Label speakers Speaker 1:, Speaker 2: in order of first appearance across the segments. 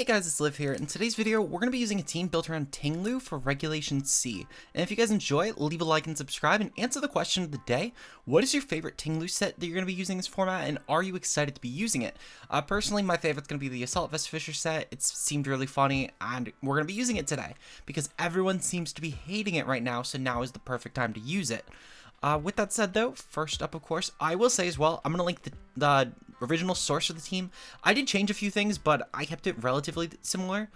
Speaker 1: Hey guys, it's Liv here. In today's video, we're going to be using a team built around Ting-Lu for Regulation C. And if you guys enjoy it, leave a like and subscribe and answer the question of the day. What is your favorite Ting-Lu set that you're going to be using in this format, and are you excited to be using it? Personally, my favorite's going to be the Assault Vest Fissure set. It seemed really funny, and we're going to be using it today because everyone seems to be hating it right now, so now is the perfect time to use it. With that said though, first up of course, I will say as well, I'm going to link the original source of the team. I did change a few things, but I kept it relatively similar.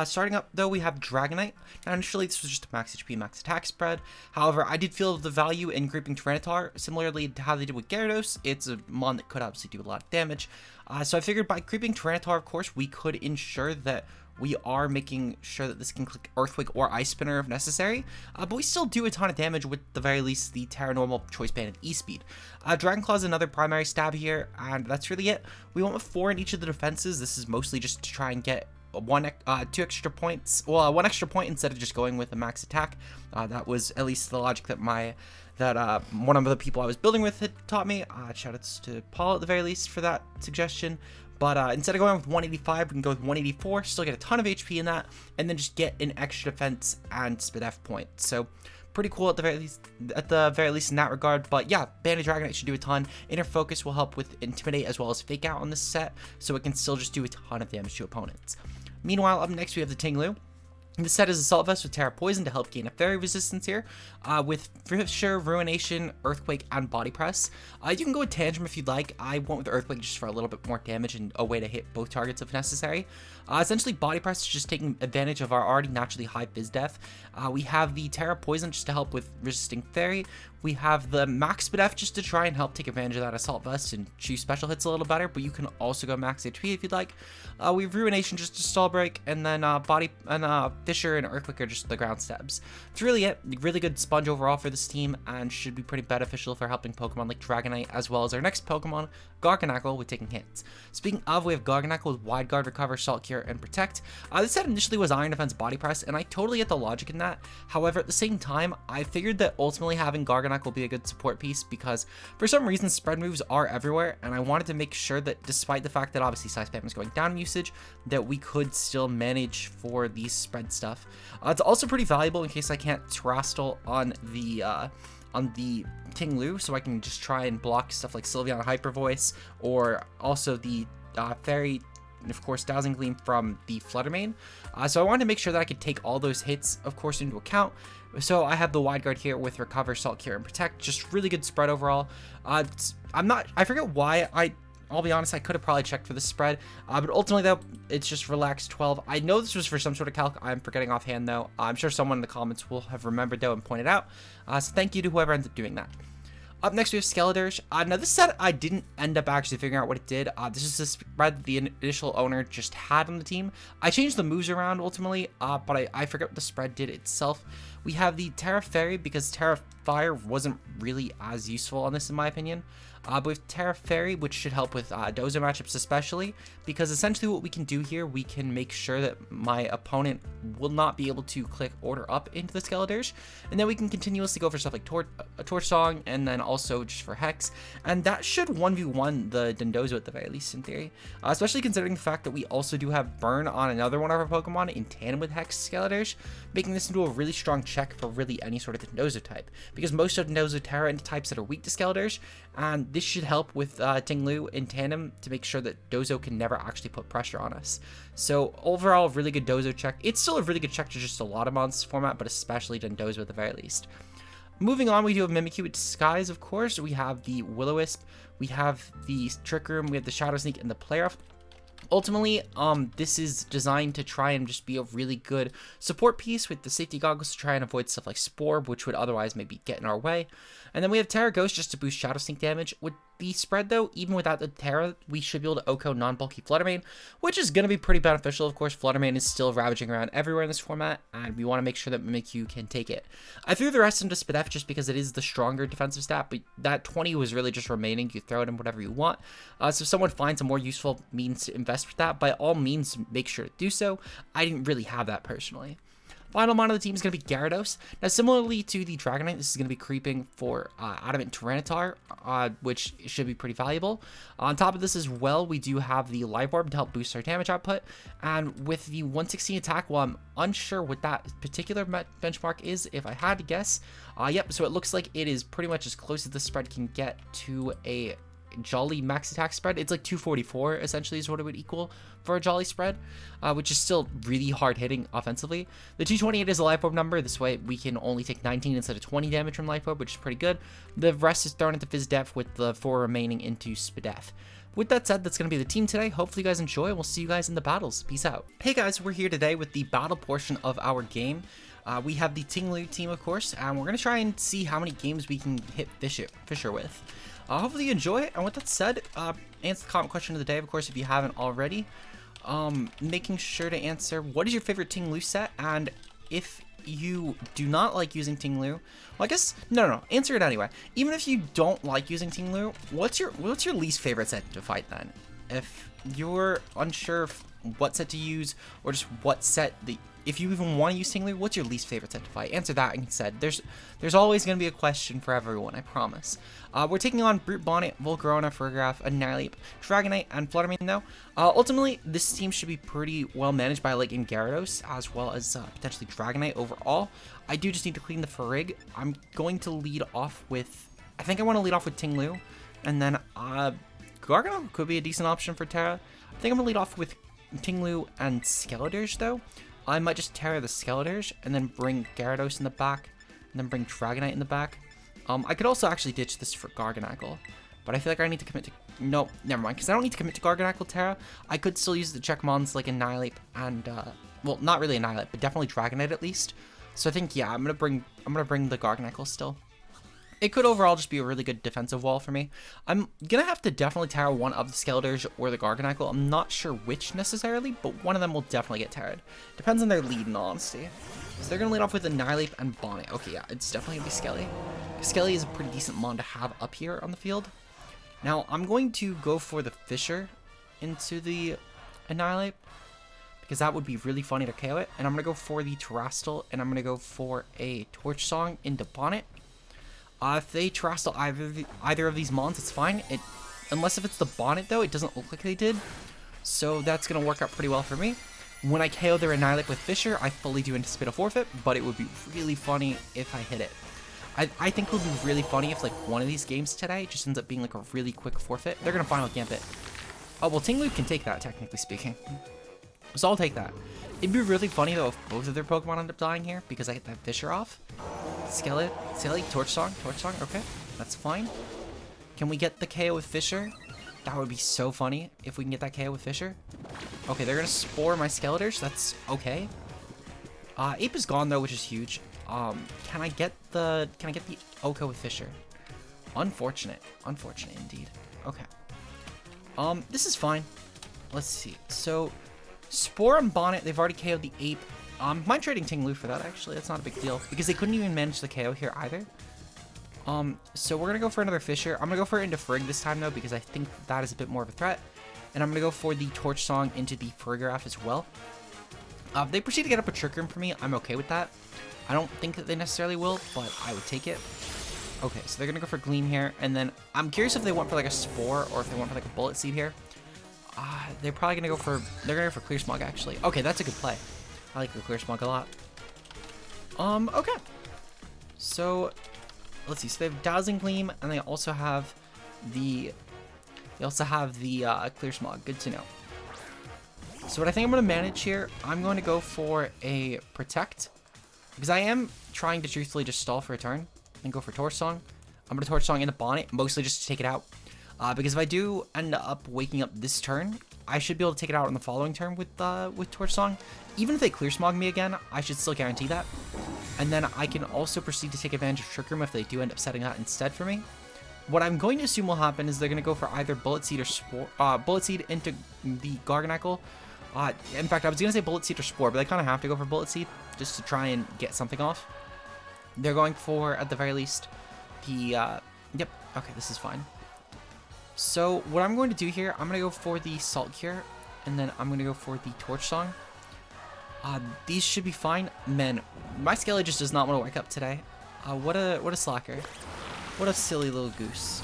Speaker 1: Starting up though, we have Dragonite. Now initially this was just a max HP, max attack spread. However, I did feel the value in Creeping Tyranitar, similarly to how they did with Gyarados. It's a mon that could obviously do a lot of damage. So I figured by Creeping Tyranitar, of course, we could ensure that we are making sure that this can click Earthquake or Ice Spinner if necessary, but we still do a ton of damage with the very least the Terra Normal, Choice Band, and E-Speed. Dragon Claw is another primary stab here, and that's really it. We went with 4 in each of the defenses. This is mostly just to try and get one extra point instead of just going with a max attack. That was at least the logic that one of the people I was building with had taught me. Shoutouts to Paul at the very least for that suggestion. But instead of going with 185, we can go with 184, still get a ton of HP in that, and then just get an extra defense and SPDF point. So pretty cool at the very least in that regard. But yeah, Banded Dragonite should do a ton. Inner Focus will help with Intimidate as well as Fake Out on this set, so it can still just do a ton of damage to opponents. Meanwhile, up next we have the Ting-Lu. This set is Assault Vest with Terra Poison to help gain a fairy resistance here, with Fissure, Ruination, Earthquake, and Body Press. You can go with Tantrum if you'd like. I went with Earthquake just for a little bit more damage and a way to hit both targets if necessary. Essentially, Body Press is just taking advantage of our already naturally high Biz Def. We have the Terra Poison just to help with resisting Fairy. We have the Max SPDF just to try and help take advantage of that Assault Vest and choose special hits a little better, but you can also go Max HP if you'd like. We have Ruination just to stall break, and then Fissure and Earthquake are just the ground stabs. That's really it. Really good sponge overall for this team, and should be pretty beneficial for helping Pokemon like Dragonite, as well as our next Pokemon, Garganacl, with taking hits. Speaking of, we have Garganacl with Wide Guard, Recover, Salt Cure, and Protect. This set initially was Iron Defense, Body Press, and I totally get the logic in that. However, at the same time, I figured that ultimately having Garganacl will be a good support piece because for some reason spread moves are everywhere, and I wanted to make sure that despite the fact that obviously Psy Spam is going down in usage, that we could still manage for these spread stuff. It's also pretty valuable in case I can't Terastal on the Ting-Lu, so I can just try and block stuff like Sylveon Hyper Voice, or also the Fairy, and of course Dazzling Gleam from the Fluttermane. So I wanted to make sure that I could take all those hits, of course, into account. So I have the Wide Guard here with Recover, Salt Cure, and Protect. Just really good spread overall. I forget why. I'll be honest, I could have probably checked for the spread, but ultimately though, it's just Relax 12. I know this was for some sort of calc. I'm forgetting offhand though. I'm sure someone in the comments will have remembered though and pointed out. So thank you to whoever ended up doing that. Up next, we have Skeledirge. Now, this set, I didn't end up actually figuring out what it did. This is the spread that the initial owner just had on the team. I changed the moves around ultimately, but I forget what the spread did itself. We have the Terra Fairy because Terra Fire wasn't really as useful on this in my opinion. But with Terra Fairy, which should help with Dozo matchups especially, because essentially what we can do here, we can make sure that my opponent will not be able to click Order Up into the Skeledirge, and then we can continuously go for stuff like Torch Song, and then also just for Hex, and that should 1v1 the Dondozo at the very least in theory, especially considering the fact that we also do have Burn on another one of our Pokemon in tandem with Hex Skeledirge, making this into a really strong check for really any sort of Dondozo type, because most of Dondozo Terra into types that are weak to Skeledirge, and this should help with Ting-Lu in tandem to make sure that Dozo can never actually put pressure on us. So overall, really good Dozo check. It's still a really good check to just a lot of monsters format, but especially Dondozo at the very least. Moving on, we do have Mimikyu with Disguise, of course. We have the Will-O-Wisp, we have the Trick Room, we have the Shadow Sneak, and the Playoff. Ultimately, this is designed to try and just be a really good support piece with the safety goggles to try and avoid stuff like Spore, which would otherwise maybe get in our way. And then we have Terra Ghost just to boost Shadow Sneak damage. With the spread though, even without the Terra, we should be able to OHKO non-bulky Fluttermane, which is going to be pretty beneficial. Of course, Fluttermane is still ravaging around everywhere in this format, and we want to make sure that Mimikyu can take it. I threw the rest into SPDF just because it is the stronger defensive stat, but that 20 was really just remaining. You throw it in whatever you want. So if someone finds a more useful means to invest with that, by all means, make sure to do so. I didn't really have that personally. Final mon of the team is going to be Gyarados. Now, similarly to the Dragonite, this is going to be creeping for Adamant Tyranitar, which should be pretty valuable. On top of this as well, we do have the Life Orb to help boost our damage output. And with the 116 attack, well, I'm unsure what that particular benchmark is, if I had to guess. Yep, so it looks like it is pretty much as close as the spread can get to a Jolly max attack spread. It's like 244 essentially is what it would equal for a Jolly spread, which is still really hard hitting offensively. The 228 is a Life Orb number. This way we can only take 19 instead of 20 damage from Life Orb, which is pretty good. The rest is thrown into Fizz Def with the 4 remaining into Spadef. With that said, that's going to be the team today. Hopefully you guys enjoy. We'll see you guys in the battles. Peace out. Hey guys, we're here today with the battle portion of our game. We have the Ting-Lu team, of course, and we're going to try and see how many games we can hit Fissure with. Hopefully you enjoy it, and with that said, answer the comment question of the day, of course, if you haven't already. Making sure to answer, what is your favorite Ting-Lu set? And if you do not like using Ting-Lu, well, I guess, no, answer it anyway. Even if you don't like using Ting-Lu, what's your least favorite set to fight then? If you're unsure of what set to use, or just what set if you even want to use Ting-Lu, what's your least favorite set to fight? Answer that instead. There's always going to be a question for everyone, I promise. We're taking on Brute Bonnet, Volcarona, Farigiraf, Annihilate, Dragonite, and Fluttermane though. Ultimately, this team should be pretty well managed by like Gyarados, as well as potentially Dragonite overall. I do just need to clean the Farig. I'm going to lead off with, I think I want to lead off with Ting-Lu, and then Garganacl could be a decent option for Terra. I think I'm going to lead off with Ting-Lu and Skeledirge though. I might just Terra the Skeledirge and then bring Gyarados in the back, and then bring Dragonite in the back. I could also actually ditch this for Garganacl, but I feel like I need to commit to... No, never mind, because I don't need to commit to Garganacl Terra. I could still use the check mons like Annihilate and, well, not really Annihilate, but definitely Dragonite at least. So I think, yeah, I'm gonna bring the Garganacl still. It could overall just be a really good defensive wall for me. I'm gonna have to definitely Terra one of the Skeledirge or the Garganacl. I'm not sure which necessarily, but one of them will definitely get Terra'd. Depends on their lead, in all honesty. So they're gonna lead off with Annihilate and Bonnet. Okay, yeah, it's definitely gonna be Skelly. Skelly is a pretty decent mon to have up here on the field. Now, I'm going to go for the Fissure into the Annihilate, because that would be really funny to KO it. And I'm gonna go for the Terastal, and I'm gonna go for a Torch Song into Bonnet. If they Terastal either of these mons, it's fine. Unless if it's the Bonnet, though, it doesn't look like they did. So that's going to work out pretty well for me. When I KO their Annihilate with Fissure, I fully do anticipate a forfeit, but it would be really funny if I hit it. I think it would be really funny if, like, one of these games today just ends up being, like, a really quick forfeit. They're going to Final Gambit. Oh, well, Ting-Lu can take that, technically speaking. So I'll take that. It'd be really funny, though, if both of their Pokemon end up dying here, because I get that Fissure off. Skelly, Torch Song, okay, that's fine. Can we get the KO with Fissure? That would be so funny if we can get that KO with Fissure. Okay, they're gonna Spore my Skeledirge, that's okay. Ape is gone though, which is huge. Can I get the Oko with Fissure? Unfortunate indeed. Okay. This is fine. Let's see. So, Spore and Bonnet, they've already KO'd the Ape. Mind trading Ting-Lu for that, actually. That's not a big deal, because they couldn't even manage the KO here either. So we're going to go for another Fissure. I'm going to go for it into Farig this time, though, because I think that is a bit more of a threat. And I'm going to go for the Torch Song into the Farigiraf as well. If they proceed to get up a Trick Room for me, I'm okay with that. I don't think that they necessarily will, but I would take it. Okay, so they're going to go for Gleam here, and then I'm curious if they went for, like, a Spore, or if they went for, like, a Bullet Seed here. They're probably going to go for... They're going to go for Clear Smog, actually. Okay, that's a good play. I like the Clear Smog a lot. Okay. So, let's see. So they have Dazzling Gleam, and they also have the... Clear Smog. Good to know. So what I think I'm going to manage here, I'm going to go for a Protect. Because I am trying to truthfully just stall for a turn and go for Torch Song. I'm going to Torch Song in the Bonnet, mostly just to take it out. Because if I do end up waking up this turn, I should be able to take it out on the following turn with Torch Song. Even if they Clear Smog me again, I should still guarantee that. And then I can also proceed to take advantage of Trick Room if they do end up setting that instead for me. What I'm going to assume will happen is they're going to go for either Bullet Seed or Spore, Bullet Seed into the Garganacl. In fact, I was going to say Bullet Seed or Spore, but they kind of have to go for Bullet Seed just to try and get something off. They're going for, at the very least, the... Yep, okay, this is fine. So what I'm going to do here, I'm going to go for the Salt Cure, and then I'm going to go for the Torch Song. These should be fine. Man, my Skelly just does not want to wake up today. What a slacker. What a silly little goose.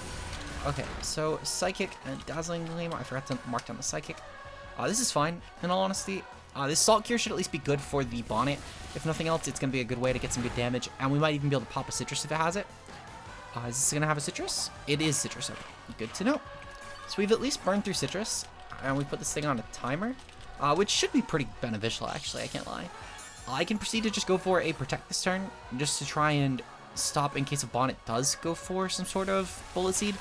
Speaker 1: Okay, so Psychic and Dazzling Gleam. I forgot to mark down the Psychic. This is fine, in all honesty. This Salt Cure should at least be good for the Bonnet. If nothing else, it's going to be a good way to get some good damage, and we might even be able to pop a SITRUS if it has it. Is this going to have a SITRUS? It is SITRUS. Okay, good to know. So we've at least burned through SITRUS, and we put this thing on a timer, which should be pretty beneficial, actually, I can't lie. I can proceed to just go for a Protect this turn, just to try and stop in case a Bonnet does go for some sort of Bullet Seed.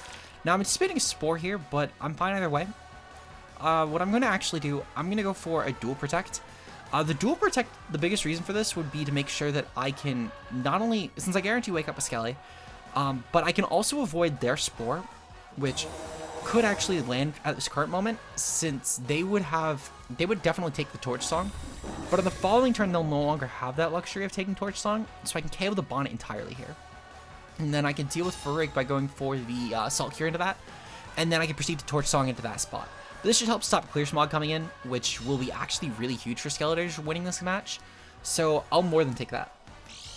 Speaker 1: Now, I'm anticipating a Spore here, but I'm fine either way. What I'm going to actually do, I'm going to go for a Dual Protect. The Dual Protect, the biggest reason for this would be to make sure that I can not only, since I guarantee wake up a Skelly, but I can also avoid their Spore, which could actually land at this current moment, since they would definitely take the Torch Song, but on the following turn, they'll no longer have that luxury of taking Torch Song, so I can KO the Bonnet entirely here. And then I can deal with Farig by going for the Salt Cure into that, and then I can proceed to Torch Song into that spot. But this should help stop Clear Smog coming in, which will be actually really huge for Skeledirge winning this match, so I'll more than take that.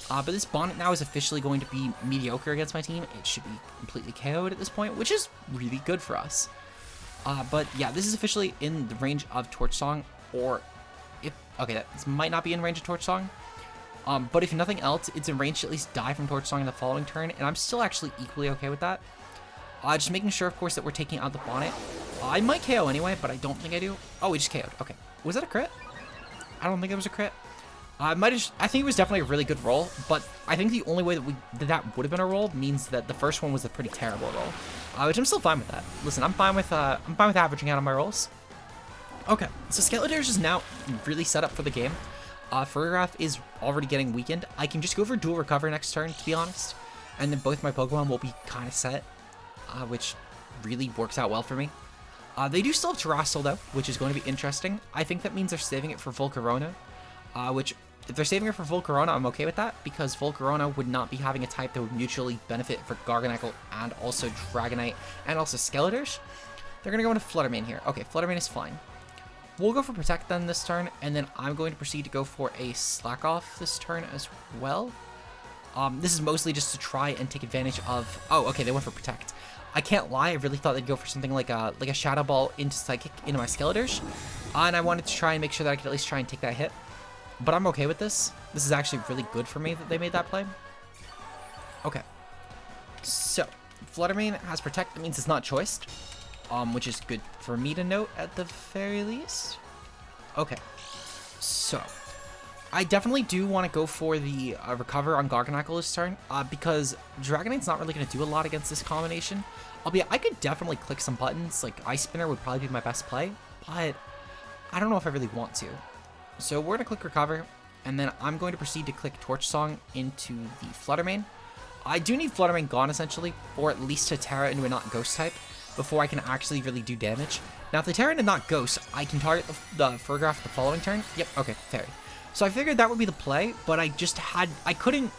Speaker 1: But this Bonnet now is officially going to be mediocre against my team. It should be completely KO'd at this point, which is really good for us. But yeah, this is officially in the range of Torch Song, or if, okay, this might not be in range of Torch Song, but if nothing else, it's in range to at least die from Torch Song in the following turn, and I'm still actually equally okay with that. Just making sure, of course, that we're taking out the Bonnet. I might KO anyway, but I don't think I do. Oh, we just KO'd. Okay. Was that a crit? I don't think it was a crit. I think it was definitely a really good roll, but I think the only way that would have been a roll means that the first one was a pretty terrible roll, which I'm still fine with that. Listen, I'm fine with averaging out on my rolls. Okay, so Skeledirge is now really set up for the game. Farigiraf is already getting weakened. I can just go for Dual Recover next turn, to be honest, and then both my Pokemon will be kind of set, which really works out well for me. They do still have Terrastal, though, which is going to be interesting. I think that means they're saving it for Volcarona, which, if they're saving it for Volcarona, I'm okay with that, because Volcarona would not be having a type that would mutually benefit for Garganacl and also Dragonite and also Skeledirge. They're going to go into Fluttermane here. Okay, Fluttermane is fine. We'll go for Protect then this turn, and then I'm going to proceed to go for a Slack Off this turn as well. This is mostly just to try and take advantage of... Oh, okay, they went for Protect. I can't lie, I really thought they'd go for something like a Shadow Ball into Psychic into my Skeledirge, and I wanted to try and make sure that I could at least try and take that hit. But I'm okay with this. This is actually really good for me that they made that play. Okay. So, Fluttermane has Protect. That means it's not choiced, which is good for me to note at the very least. Okay. So, I definitely do want to go for the Recover on Garganacl this turn, because Dragonite's not really going to do a lot against this combination. Albeit, I could definitely click some buttons, like Ice Spinner would probably be my best play, but I don't know if I really want to. So we're going to click Recover, and then I'm going to proceed to click Torch Song into the Fluttermane. I do need Fluttermane gone, essentially, or at least to Terra into a not Ghost type, before I can actually really do damage. Now, if they Terra into not Ghost, I can target the Farigiraf the following turn. Yep, okay, Fairy. So I figured that would be the play, but I couldn't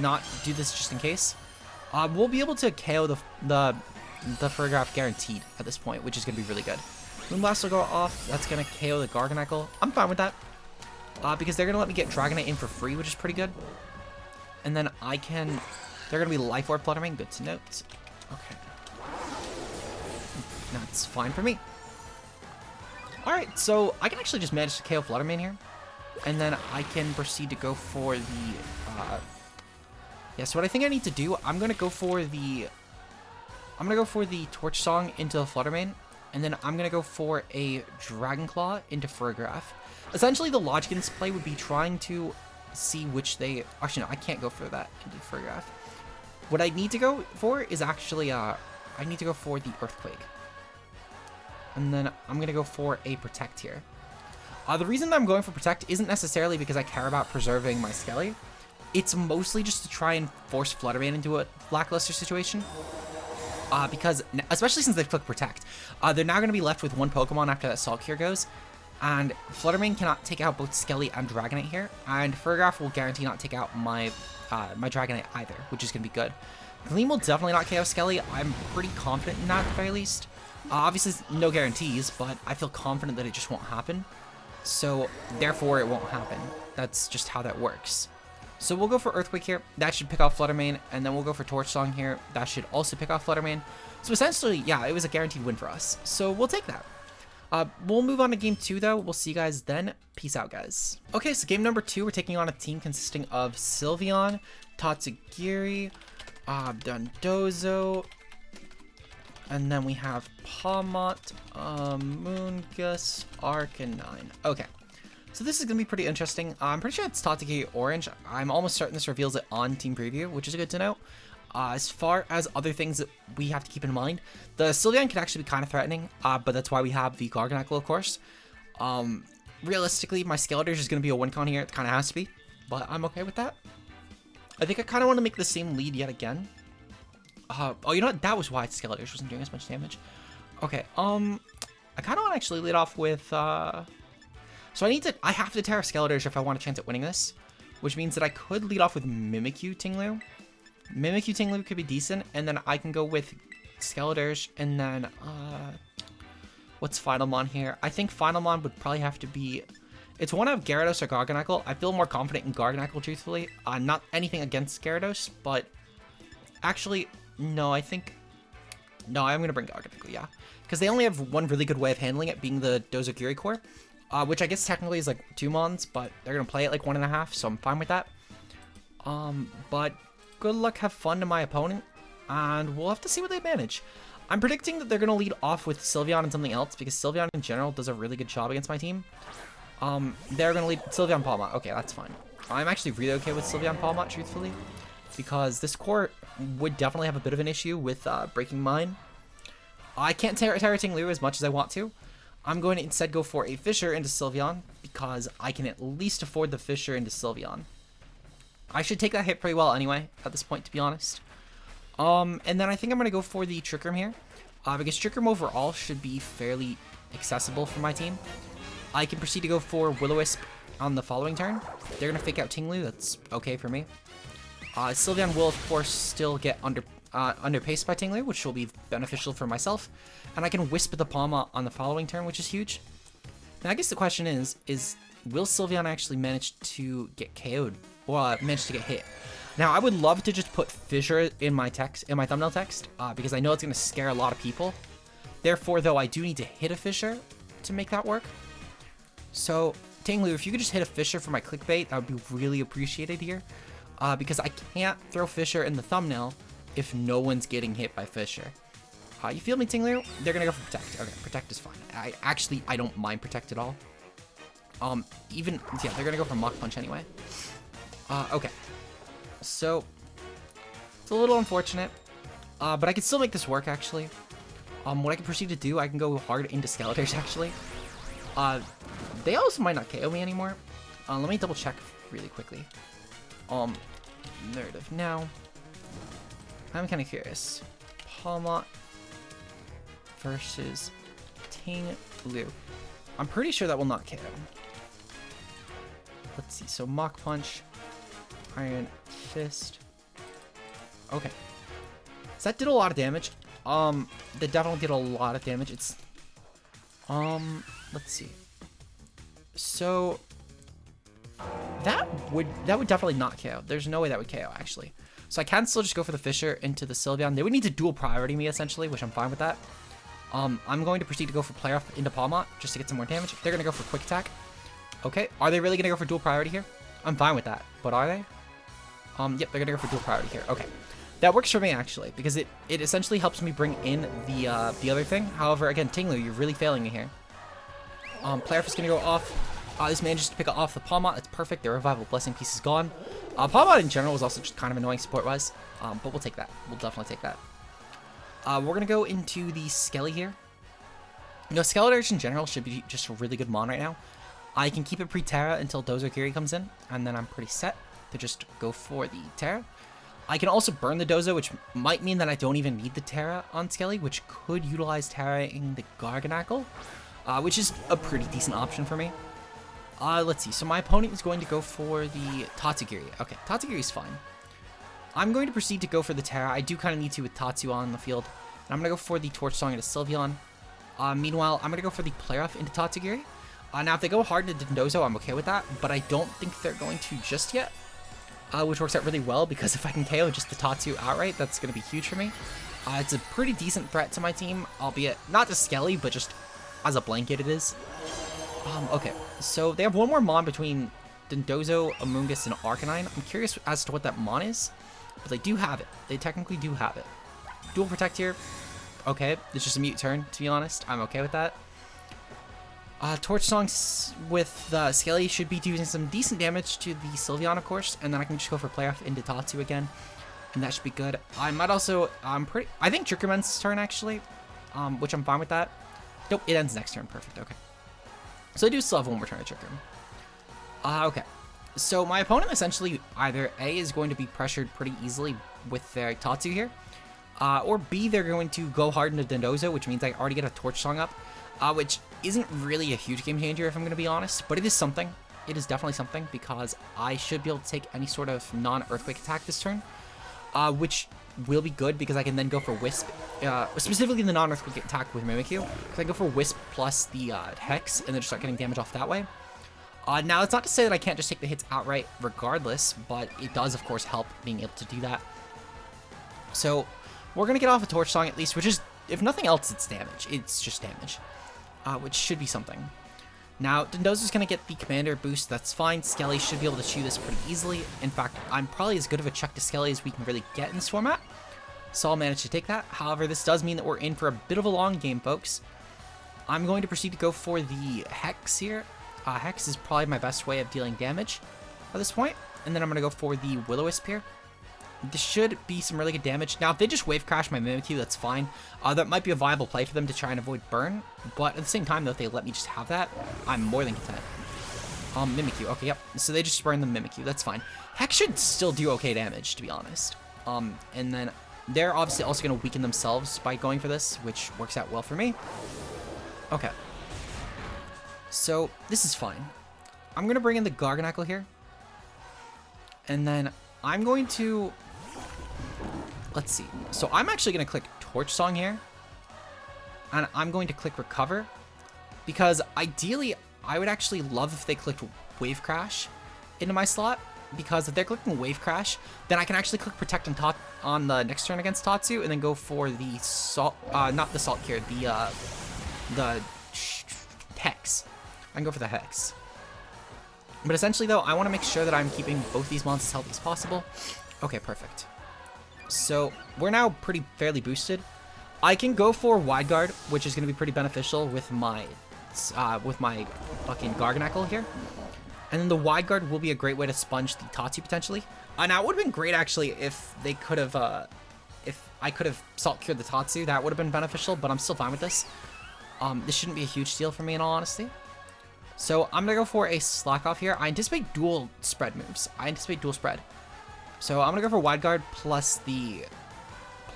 Speaker 1: not do this just in case. We'll be able to KO the Farigiraf guaranteed at this point, which is going to be really good. Moonblast will go off. That's going to KO the Garganacl. I'm fine with that. Because they're going to let me get Dragonite in for free, which is pretty good. And then they're going to be Life Orb Fluttermane. Good to note. Okay. That's fine for me. Alright, so I can actually just manage to KO Fluttermane here. And then I can proceed to go for the... yeah, so what I think I need to do, I'm going to go for the Torch Song into the Fluttermane. And then I'm going to go for a Dragon Claw into Farigiraf. Essentially, the logic in this play would be trying to see which they... Actually, no, I can't go for that into Farigiraf. What I need to go for is actually... I need to go for the Earthquake. And then I'm going to go for a Protect here. The reason that I'm going for Protect isn't necessarily because I care about preserving my Skelly. It's mostly just to try and force Fluttermane into a lackluster situation. Because, especially since they've clicked Protect, they're now going to be left with one Pokemon after that Salt Cure goes, and Fluttermane cannot take out both Skelly and Dragonite here, and Farigiraf will guarantee not take out my Dragonite either, which is going to be good. Gleam will definitely not KO Skelly. I'm pretty confident in that at the very least. Obviously, no guarantees, but I feel confident that it just won't happen. so therefore it won't happen. That's just how that works. So we'll go for Earthquake here. That should pick off Flutter Mane, and then we'll go for Torch Song here. That should also pick off Flutter Mane. So essentially, yeah, it was a guaranteed win for us. So we'll take that. We'll move on to game 2, though. We'll see you guys then. Peace out, guys. Okay, so game number 2, we're taking on a team consisting of Sylveon, Tatsugiri, Dondozo, and then we have Pawmot, Moongus, Arcanine. Okay, so this is going to be pretty interesting. I'm pretty sure it's Tatsugiri Orange. I'm almost certain this reveals it on Team Preview, which is good to know. As far as other things that we have to keep in mind, the Sylveon can actually be kind of threatening, but that's why we have the Garganacl, of course. Realistically, my Skeledirge is going to be a win-con here. It kind of has to be, but I'm okay with that. I think I kind of want to make the same lead yet again. Oh, you know what? That was why Skeledirge wasn't doing as much damage. Okay, I kind of want to actually lead off with, so I have to Terra Skeledirge if I want a chance at winning this, which means that I could lead off with Mimikyu Ting-Lu. Mimikyu Ting-Lu could be decent, and then I can go with Skeledirge, and then, what's Finalmon here? I think Finalmon would probably have to be, it's one of Gyarados or Garganacl. I feel more confident in Garganacl, truthfully. Not anything against Gyarados, but actually, no, I'm going to bring Garganacl, yeah. Because they only have one really good way of handling it, being the Dozokiri core, which I guess technically is like 2 mons, but they're going to play it like 1.5, so I'm fine with that. But good luck, have fun to my opponent, and we'll have to see what they manage. I'm predicting that they're going to lead off with Sylveon and something else, because Sylveon in general does a really good job against my team. They're going to lead Sylveon Pawmot. Okay, that's fine. I'm actually really okay with Sylveon Pawmot, truthfully, because this core would definitely have a bit of an issue with breaking mine. I can't Terra Ting-Lu as much as I want to. I'm going to instead go for a Fissure into Sylveon, because I can at least afford the Fissure into Sylveon. I should take that hit pretty well anyway, at this point, to be honest. And then I think I'm going to go for the Trick Room here, because Trick Room overall should be fairly accessible for my team. I can proceed to go for Will-O-Wisp on the following turn. They're going to fake out Ting-Lu, that's okay for me. Sylveon will, of course, still get underpaced by Ting-Lu, which will be beneficial for myself. And I can Wisp the Pawmot on the following turn, which is huge. Now, I guess the question is will Sylveon actually manage to get KO'd? Or manage to get hit? Now, I would love to just put Fissure in my thumbnail text, because I know it's going to scare a lot of people. Therefore, though, I do need to hit a Fissure to make that work. So, Ting-Lu, if you could just hit a Fissure for my clickbait, that would be really appreciated here. Because I can't throw Fissure in the thumbnail if no one's getting hit by Fissure. You feel me, Ting-Lu? They're going to go for Protect. Okay, Protect is fine. I don't mind Protect at all. Yeah, they're going to go for Mach Punch anyway. Okay. So, it's a little unfortunate, but I can still make this work, actually. What I can proceed to do, I can go hard into Skeledirge, actually. They also might not KO me anymore. Let me double check really quickly. Narrative now. I'm kind of curious. Pawmot versus Ting-Lu. I'm pretty sure that will not KO. Let's see, so Mach Punch, Iron Fist. Okay. So that did a lot of damage. That definitely did a lot of damage. It's, let's see. So, that would definitely not KO. There's no way that would KO, actually. So I can still just go for the Fissure into the Sylveon. They would need to dual priority me, essentially, which I'm fine with that. I'm going to proceed to go for Play Off into Pawmot, just to get some more damage. They're going to go for Quick Attack. Okay, are they really going to go for dual priority here? I'm fine with that, but are they? Yep, they're going to go for dual priority here. Okay, that works for me, actually, because it essentially helps me bring in the other thing. However, again, Ting-Lu, you're really failing me here. Play Off is going to go off. This manages to pick off the Pawmot. That's perfect. Their Revival Blessing piece is gone. Pawmot in general was also just kind of annoying support-wise, but we'll take that. We'll definitely take that. We're going to go into the Skelly here. You know, Skeledirge in general should be just a really good mon right now. I can keep it pre-Terra until Dozokiri comes in, and then I'm pretty set to just go for the Terra. I can also burn the Dozo, which might mean that I don't even need the Terra on Skelly, which could utilize Terra-ing the Garganacl, which is a pretty decent option for me. Let's see. So my opponent is going to go for the Tatsugiri. Okay, Tatsugiri's fine. I'm going to proceed to go for the Terra. I do kind of need to with Tatsu on the field. And I'm going to go for the Torch Song into Sylveon. Meanwhile, I'm going to go for the Play Off into Tatsugiri. Now, if they go hard into Dondozo, I'm okay with that, but I don't think they're going to just yet, which works out really well, because if I can KO just the Tatsu outright, that's going to be huge for me. It's a pretty decent threat to my team, albeit not just Skelly, but just as a blanket it is. Okay, so they have one more Mon between Dondozo, Amoonguss, and Arcanine. I'm curious as to what that Mon is, but they do have it. They technically do have it. Dual Protect here. Okay, it's just a mute turn, to be honest. I'm okay with that. Torch Songs with Skelly should be doing some decent damage to the Sylveon, of course, and then I can just go for Play Off into Tatsu again, and that should be good. I might also, I think Trick Room ends this turn, actually, which I'm fine with that. Nope, it ends next turn. Perfect, okay. So I do still have one more turn of Trick Room. Okay. So my opponent essentially either A is going to be pressured pretty easily with their Tatsu here, or B, they're going to go hard into Dondozo, which means I already get a Torch Song up, which isn't really a huge game changer if I'm going to be honest, but it is something. It is definitely something, because I should be able to take any sort of non-Earthquake attack this turn, which will be good because I can then go for Wisp, specifically the non-Earthquake attack with Mimikyu, because I go for Wisp plus the Hex, and then just start getting damage off that way. Now, it's not to say that I can't just take the hits outright regardless, but it does, of course, help being able to do that. So, we're going to get off a Torch Song at least, which is, if nothing else, it's damage. It's just damage, which should be something. Now, Dondozo's going to get the Commander boost. That's fine. Skelly should be able to chew this pretty easily. In fact, I'm probably as good of a check to Skelly as we can really get in this format, so I'll manage to take that. However, this does mean that we're in for a bit of a long game, folks. I'm going to proceed to go for the Hex here. Hex is probably my best way of dealing damage at this point. And then I'm going to go for the Will-O-Wisp here. This should be some really good damage. Now, if they just Wave Crash my Mimikyu, that's fine. That might be a viable play for them to try and avoid burn. But at the same time, though, if they let me just have that, I'm more than content. Mimikyu. Okay, yep. So they just burn the Mimikyu. That's fine. Hex should still do okay damage, to be honest. And then they're obviously also going to weaken themselves by going for this, which works out well for me. Okay. So, this is fine. I'm going to bring in the Garganacl here. And then I'm going to... Let's see. So, I'm actually going to click Torch Song here. And I'm going to click Recover. Because, ideally, I would actually love if they clicked Wave Crash into my slot. Because if they're clicking Wave Crash, then I can actually click Protect on the next turn against Tatsu. And then go for the Salt... not the Salt Cure. The Hex. I can go for the Hex. But essentially, though, I want to make sure that I'm keeping both these monsters as healthy as possible. Okay, perfect. So, we're now fairly boosted. I can go for Wide Guard, which is going to be pretty beneficial with my fucking Garganacl here. And then the Wide Guard will be a great way to sponge the Tatsu, potentially. Now, it would have been great, actually, if they could have, if I could have Salt Cured the Tatsu. That would have been beneficial, but I'm still fine with this. This shouldn't be a huge deal for me, in all honesty. So I'm going to go for a Slack Off here. I anticipate dual spread moves. So I'm going to go for Wide Guard plus the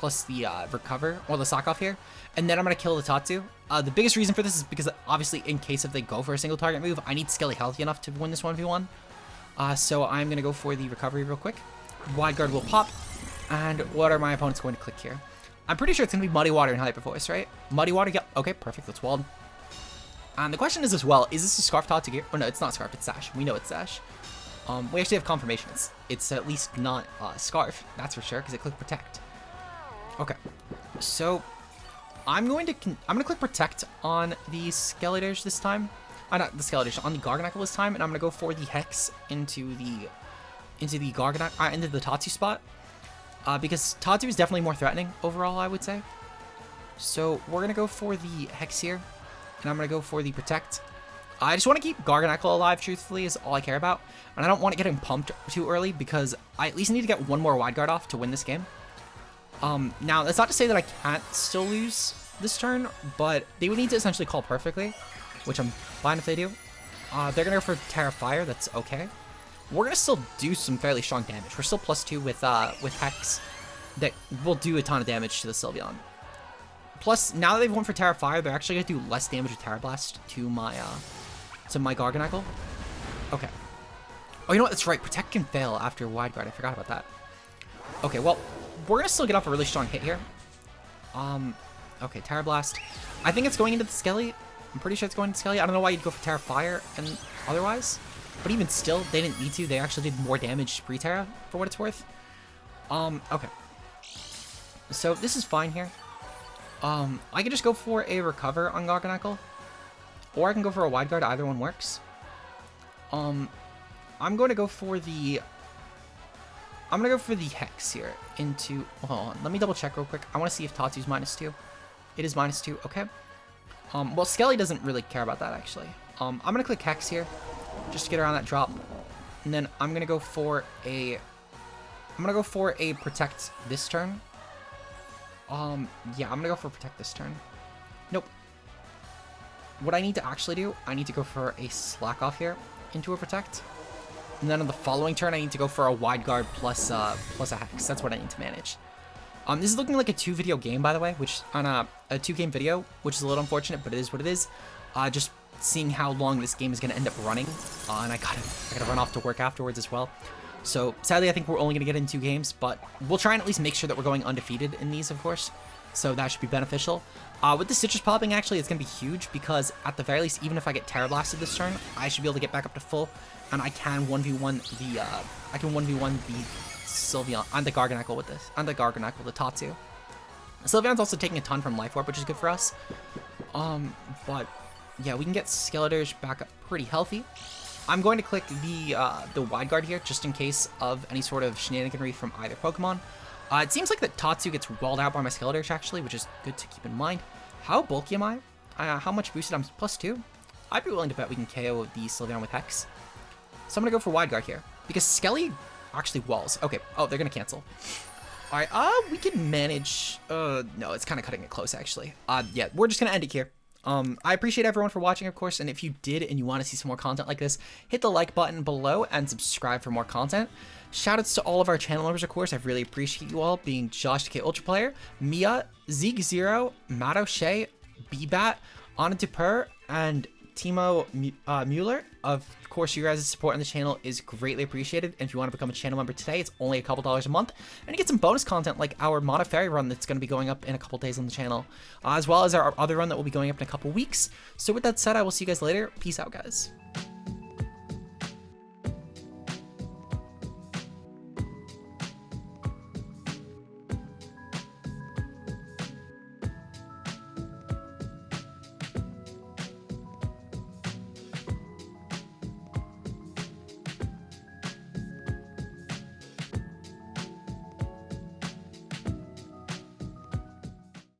Speaker 1: Recover, or the Slack Off here. And then I'm going to kill the Tatsu. The biggest reason for this is because, obviously, in case if they go for a single target move, I need Skelly healthy enough to win this 1v1. So I'm going to go for the Recovery real quick. Wide Guard will pop. And what are my opponents going to click here? I'm pretty sure it's going to be Muddy Water and Hyper Voice, right? Muddy Water, yep. Okay, perfect. That's walled. And the question is as well, is this a Scarf Tatsu gear? Oh no, it's not Scarf, it's Sash. We know it's Sash. We actually have confirmations. It's at least not Scarf, that's for sure, because it clicked Protect. Okay, so I'm going to click Protect on the Skeledirge this time. Not the Skeledirge, on the Garganacl this time, and I'm gonna go for the Hex into the Garganacl, into the Tatsu spot, because Tatsu is definitely more threatening overall, I would say. So we're gonna go for the Hex here. And I'm going to go for the Protect. I just want to keep Garganacl alive, truthfully, is all I care about. And I don't want to get him pumped too early, because I at least need to get one more Wide Guard off to win this game. Now, that's not to say that I can't still lose this turn, but they would need to essentially call perfectly, which I'm fine if they do. They're going to go for Terra Fire, that's okay. We're going to still do some fairly strong damage. We're still +2 with Hex. That will do a ton of damage to the Sylveon. Plus, now that they've went for Terra Fire, they're actually going to do less damage with Terra Blast to my Garganacl. Okay. Oh, you know what? That's right. Protect can fail after Wide Guard. I forgot about that. Okay, well, we're going to still get off a really strong hit here. Okay, Terra Blast. I think it's going into the Skelly. I'm pretty sure it's going to Skelly. I don't know why you'd go for Terra Fire and otherwise. But even still, they didn't need to. They actually did more damage pre-Terra, for what it's worth. Okay. So this is fine here. I could just go for a Recover on Garganacl. Or I can go for a Wide Guard. Either one works. I'm going to go for the... Hex here into... Hold on, let me double check real quick. I want to see if Tatsu's -2. It is -2, okay. Well, Skelly doesn't really care about that, actually. I'm going to click Hex here, just to get around that drop. And then I'm going to go for a... Protect this turn. Yeah, I'm going to go for Protect this turn. Nope. What I need to actually do, I need to go for a Slack Off here into a Protect. And then on the following turn, I need to go for a Wide Guard plus a Hex. That's what I need to manage. This is looking like a 2-video game, by the way, which on a 2-game video, which is a little unfortunate, but it is what it is. Just seeing how long this game is going to end up running, and I gotta run off to work afterwards as well. So sadly, I think we're only going to get in 2 games, but we'll try and at least make sure that we're going undefeated in these, of course. So that should be beneficial. With the SITRUS popping, actually, it's going to be huge because at the very least, even if I get Terra Blasted this turn, I should be able to get back up to full, and I can 1v1 the Sylveon and the Garganacl with this, and the Garganacl, the Tatsu. Sylveon's also taking a ton from Life Orb, which is good for us. But yeah, we can get Skeledirge back up pretty healthy. I'm going to click the Wide Guard here, just in case of any sort of shenaniganry from either Pokemon. It seems like that Tatsu gets walled out by my Skeledirge, actually, which is good to keep in mind. How bulky am I? How much boosted? I'm +2. I'd be willing to bet we can KO the Sylveon with Hex. So I'm going to go for Wide Guard here, because Skelly actually walls. Okay, oh, they're going to cancel. All right, we can manage... no, it's kind of cutting it close, actually. Yeah, we're just going to end it here. I appreciate everyone for watching, of course, and if you did and you want to see some more content like this, hit the like button below and subscribe for more content. Shoutouts to all of our channel members, of course. I really appreciate you all, being Josh K Ultra Player, Mia, Zeke Zero, Matt O'Shea, B-Bat, Anna Dupur, and Timo Mueller. Of course, your guys' support on the channel is greatly appreciated. And if you want to become a channel member today, it's only a couple dollars a month. And you get some bonus content like our Mana Fairy run that's going to be going up in a couple days on the channel, as well as our other run that will be going up in a couple weeks. So with that said, I will see you guys later. Peace out, guys.